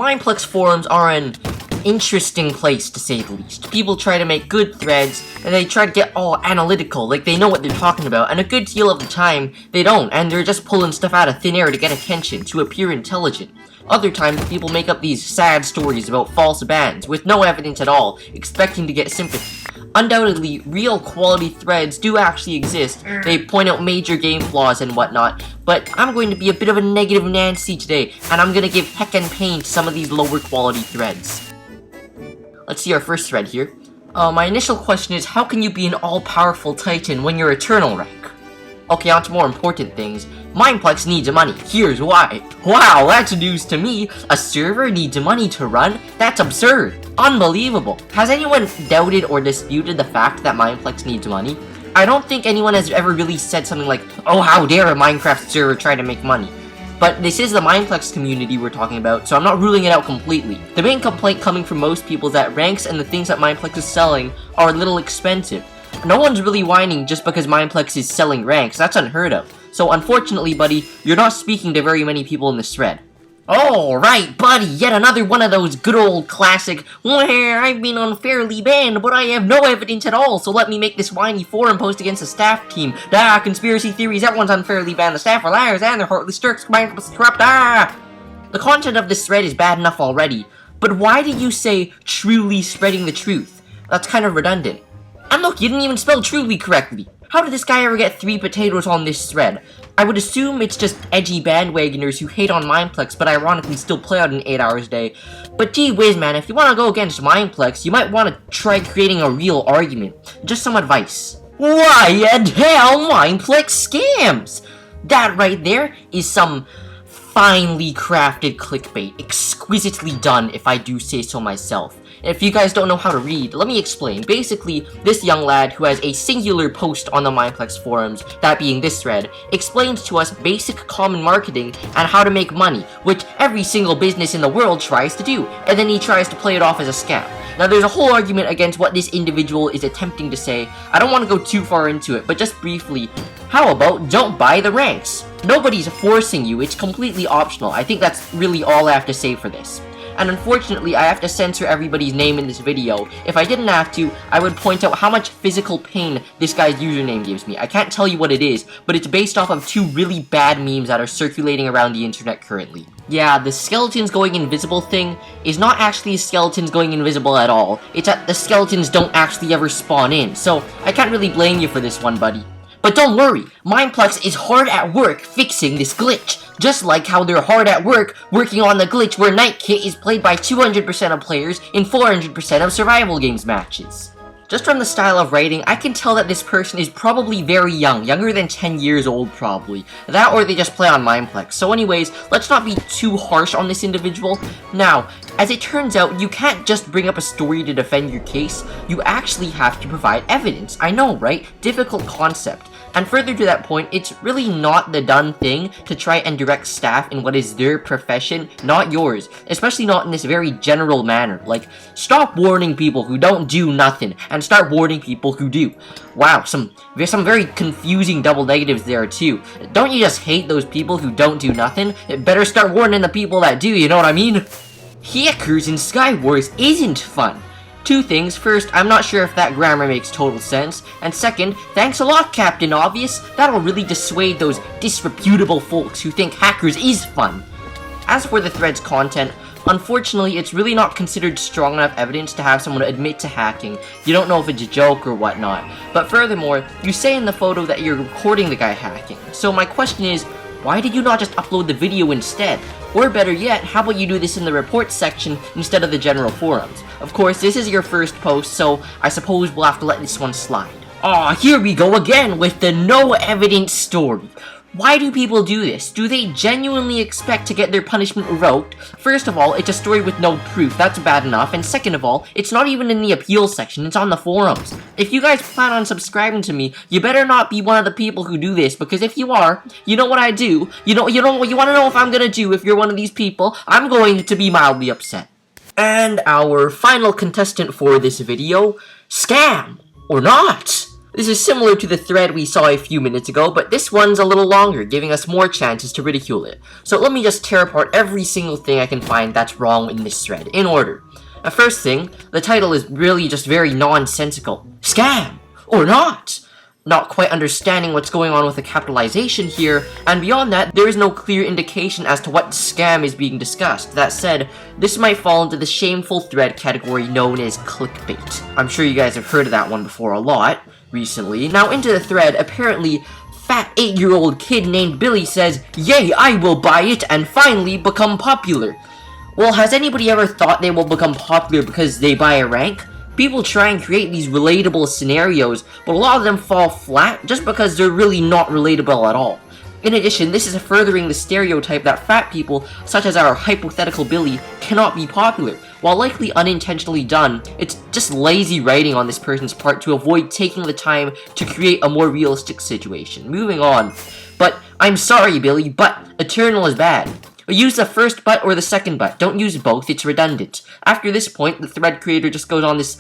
Mineplex forums are an interesting place, to say the least. People try to make good threads, and they try to get all analytical, like they know what they're talking about, and a good deal of the time, they don't, and they're just pulling stuff out of thin air to get attention, to appear intelligent. Other times, people make up these sad stories about false bans, with no evidence at all, expecting to get sympathy. Undoubtedly, real quality threads do actually exist. They point out major game flaws and whatnot, but I'm going to be a bit of a negative Nancy today, and I'm going to give heck and pain to some of these lower quality threads. Let's see our first thread here. My initial question is, how can you be an all-powerful titan when you're eternal rank? Okay, on to more important things. Mineplex needs money. Here's why. Wow, that's news to me. A server needs money to run? That's absurd. Unbelievable. Has anyone doubted or disputed the fact that Mineplex needs money? I don't think anyone has ever really said something like, oh, how dare a Minecraft server try to make money. But this is the Mineplex community we're talking about, so I'm not ruling it out completely. The main complaint coming from most people is that ranks and the things that Mineplex is selling are a little expensive. No one's really whining just because Mineplex is selling ranks. That's unheard of. So unfortunately, buddy, you're not speaking to very many people in this thread. Alright, buddy, yet another one of those good old classic, where I've been unfairly banned, but I have no evidence at all, so let me make this whiny forum post against the staff team. Conspiracy theories, everyone's unfairly banned, the staff are liars, and they're heartless jerks, corrupt, The content of this thread is bad enough already, but why did you say truly spreading the truth? That's kind of redundant. And look, you didn't even spell truly correctly. How did this guy ever get 3 potatoes on this thread? I would assume it's just edgy bandwagoners who hate on Mineplex, but ironically still play out in 8 hours a day. But gee whiz, man, if you want to go against Mineplex, you might want to try creating a real argument. Just some advice. Why and hell, Mineplex scams! That right there is some finely crafted clickbait. Exquisitely done, if I do say so myself. If you guys don't know how to read, let me explain. Basically, this young lad who has a singular post on the Mineplex forums, that being this thread, explains to us basic common marketing and how to make money, which every single business in the world tries to do, and then he tries to play it off as a scam. Now, there's a whole argument against what this individual is attempting to say. I don't want to go too far into it, but just briefly, how about don't buy the ranks? Nobody's forcing you, it's completely optional. I think that's really all I have to say for this. And unfortunately, I have to censor everybody's name in this video. If I didn't have to, I would point out how much physical pain this guy's username gives me. I can't tell you what it is, but it's based off of 2 really bad memes that are circulating around the internet currently. Yeah, the skeletons going invisible thing is not actually skeletons going invisible at all. It's that the skeletons don't actually ever spawn in, so I can't really blame you for this one, buddy. But don't worry, Mineplex is hard at work fixing this glitch, just like how they're hard at work working on the glitch where Night Kit is played by 200% of players in 400% of survival games matches. Just from the style of writing, I can tell that this person is probably very young, younger than 10 years old probably. That or they just play on Mineplex. So anyways, let's not be too harsh on this individual. Now, as it turns out, you can't just bring up a story to defend your case, you actually have to provide evidence. I know, right? Difficult concept. And further to that point, it's really not the done thing to try and direct staff in what is their profession, not yours. Especially not in this very general manner. Like, stop warning people who don't do nothing, and start warning people who do. Wow, there's some very confusing double negatives there too. Don't you just hate those people who don't do nothing? Better start warning the people that do, you know what I mean? Hackers in Skywars isn't fun. 2 things. First, I'm not sure if that grammar makes total sense. And second, thanks a lot, Captain Obvious. That'll really dissuade those disreputable folks who think hackers is fun. As for the thread's content, unfortunately, it's really not considered strong enough evidence to have someone admit to hacking. You don't know if it's a joke or whatnot. But furthermore, you say in the photo that you're recording the guy hacking. So my question is, why did you not just upload the video instead? Or better yet, how about you do this in the reports section instead of the general forums? Of course, this is your first post, so I suppose we'll have to let this one slide. Aw, here we go again with the no evidence story. Why do people do this? Do they genuinely expect to get their punishment revoked? First of all, it's a story with no proof, that's bad enough, and second of all, it's not even in the appeals section, it's on the forums. If you guys plan on subscribing to me, you better not be one of the people who do this, because if you are, you know what I do, you wanna know if I'm gonna do if you're one of these people, I'm going to be mildly upset. And our final contestant for this video, scam or not? This is similar to the thread we saw a few minutes ago, but this one's a little longer, giving us more chances to ridicule it. So let me just tear apart every single thing I can find that's wrong in this thread, in order. First thing, the title is really just very nonsensical. Scam! Or not! Not quite understanding what's going on with the capitalization here, and beyond that, there is no clear indication as to what scam is being discussed. That said, this might fall into the shameful thread category known as clickbait. I'm sure you guys have heard of that one before a lot recently. Now into the thread, apparently, fat 8-year-old kid named Billy says, "Yay, I will buy it and finally become popular." Well, has anybody ever thought they will become popular because they buy a rank? People try and create these relatable scenarios, but a lot of them fall flat just because they're really not relatable at all. In addition, this is furthering the stereotype that fat people, such as our hypothetical Billy, cannot be popular. While likely unintentionally done, it's just lazy writing on this person's part to avoid taking the time to create a more realistic situation. Moving on. But, I'm sorry Billy, but Eternal is bad. Use the first but or the second but. Don't use both, it's redundant. After this point, the thread creator just goes on this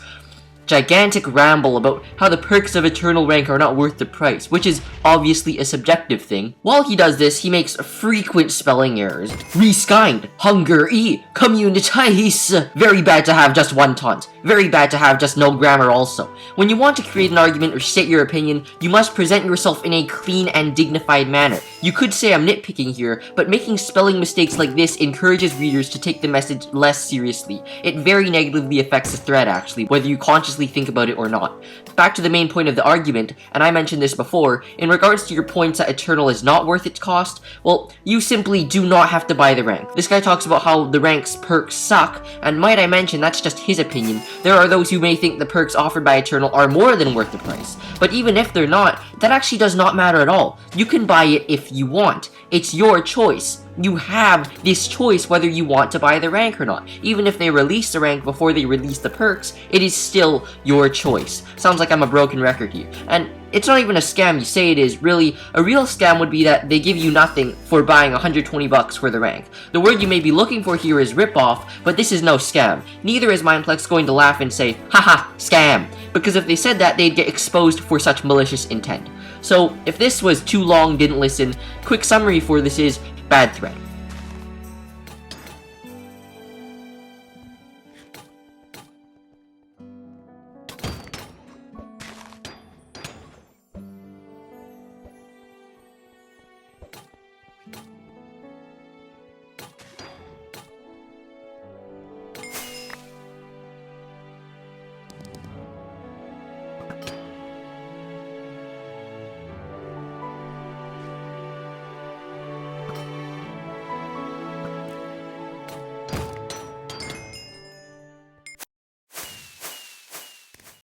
gigantic ramble about how the perks of Eternal rank are not worth the price, which is obviously a subjective thing. While he does this, he makes frequent spelling errors. Reskind, hunger, communitize. Very bad to have just one taunt. Very bad to have just no grammar also. When you want to create an argument or state your opinion, you must present yourself in a clean and dignified manner. You could say I'm nitpicking here, but making spelling mistakes like this encourages readers to take the message less seriously. It very negatively affects the thread actually, whether you consciously think about it or not. Back to the main point of the argument, and I mentioned this before, in regards to your points that Eternal is not worth its cost, well, you simply do not have to buy the rank. This guy talks about how the rank's perks suck, and might I mention, that's just his opinion. There are those who may think the perks offered by Eternal are more than worth the price. But even if they're not, that actually does not matter at all. You can buy it if you want. It's your choice. You have this choice whether you want to buy the rank or not. Even if they release the rank before they release the perks, it is still your choice. Sounds like I'm a broken record here. And it's not even a scam you say it is. Really, a real scam would be that they give you nothing for buying 120 bucks for the rank. The word you may be looking for here is ripoff, but this is no scam. Neither is Mineplex going to laugh and say, haha, scam. Because if they said that, they'd get exposed for such malicious intent. So, if this was too long, didn't listen, quick summary for this is, bad thread.